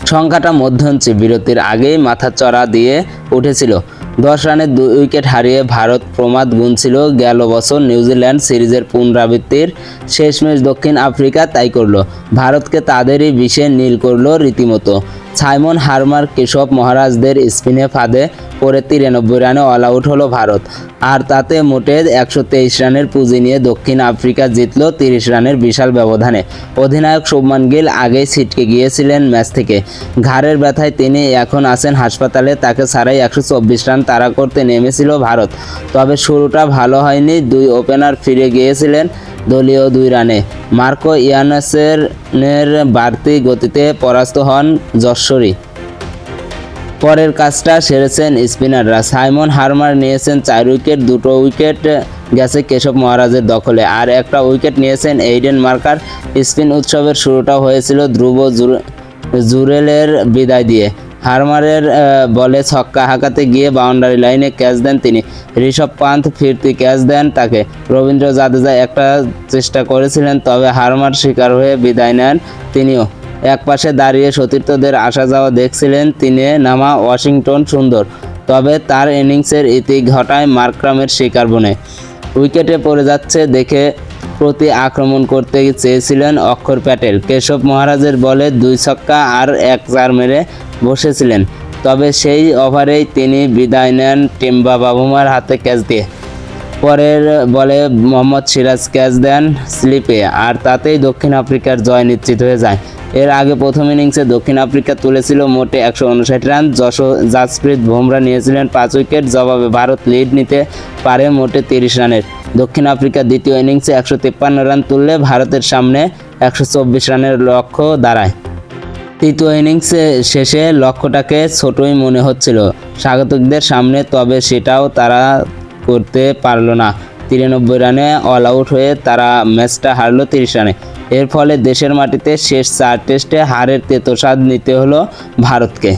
সংখ্যাটা মধ্যঞ্চী, বিরতির আগেই মাথাচড়া দিয়ে উঠেছিল। 10 রানে 2 উইকেট হারিয়ে ভারত প্রমাদ গুনছিল গেল বছর নিউজিল্যান্ড সিরিজের পুনরাবৃত্তির। শেষমেশ দক্ষিণ আফ্রিকা তাই করল, ভারতকে তাদেরই বিষে নীল করল রীতিমতো। সাইমন হার্মার, কেশব মহারাজদের স্পিনে ফাঁদে পড়ে 93 রানে অল আউট হলো ভারত। আর তাতে মোটে 123 রানের পুঁজি নিয়ে দক্ষিণ আফ্রিকা জিতল 30 রানের বিশাল ব্যবধানে। অধিনায়ক শুভমান গিল আগেই ছিটকে গিয়েছিলেন ম্যাচ থেকে। ঘাড়ের ব্যথায় তিনি এখন আছেন হাসপাতালে। তাকে ছাড়াই 124 রান তাড়া করতে নেমেছিল ভারত। তবে শুরুটা ভালো হয়নি। 2 ওপেনার ফিরে গিয়েছিলেন দলীয় 2 রানে। মার্কো ইয়ানসেনের বাড়তি গতিতে পরাস্ত হন যশস্বী। পরের কাজটা সেরেছেন স্পিনাররা। সাইমন হার্মার নিয়েছেন 4 উইকেট, 2 উইকেট গেছে কেশব মহারাজের দখলে, আর 1টা উইকেট নিয়েছেন এইডেন মার্কার। স্পিন উৎসবের শুরুটা হয়েছিল ধ্রুব জুরেলের বিদায় দিয়ে। হার্মারের বলে ছক্কা হাঁকাতে গিয়ে বাউন্ডারি লাইনে ক্যাচ দেন তিনি। ঋষভ পান্থ ফিরতি ক্যাচ দেন তাকে। রবীন্দ্র জাদেজা একটা চেষ্টা করেছিলেন, তবে হার্মার শিকার হয়ে বিদায় নেন তিনিও। একপাশে দাঁড়িয়ে সতীর্থদের আসা যাওয়া দেখছিলেন তিনি নামা ওয়াশিংটন সুন্দর। তবে তার ইনিংসের ইতি ঘটায় মার্করামের শিকার বনে। উইকেটে পড়ে যাচ্ছে দেখে প্রতি আক্রমণ করতে চেয়েছিলেন অক্ষর প্যাটেল। কেশব মহারাজের বলে 2 ছক্কা আর 1 চার মেরে বসেছিলেন। তবে সেই ওভারেই তিনি বিদায় নেন টিম্বা বাবুমার হাতে ক্যাচ দিয়ে। পরের বলে মোহাম্মদ সিরাজ ক্যাচ দেন স্লিপে, আর তাতেই দক্ষিণ আফ্রিকার জয় নিশ্চিত হয়ে যায়। এর আগে প্রথম ইনিংসে দক্ষিণ আফ্রিকা তুলেছিল মোটে 159 রান। জাসপ্রীত বুমরা নিয়েছিলেন 5 উইকেট। জবাবে ভারত লিড নিতে পারে মোটে 30 রানের। দক্ষিণ আফ্রিকা দ্বিতীয় ইনিংসে 153 রান তুললে ভারতের সামনে 124 রানের লক্ষ্য দাঁড়ায়। তৃতীয় ইনিংসে শেষে লক্ষ্যটাকে ছোটই মনে হচ্ছিল স্বাগতিকদের সামনে, তবে সেটাও তারা করতে পারল না। 93 রানে অল আউট হয়ে তারা ম্যাচটা হারল 30 রানে। এর ফলে দেশের মাটিতে শেষ 4 টেস্টে হারের তেতো স্বাদ নিতে হলো ভারতকে।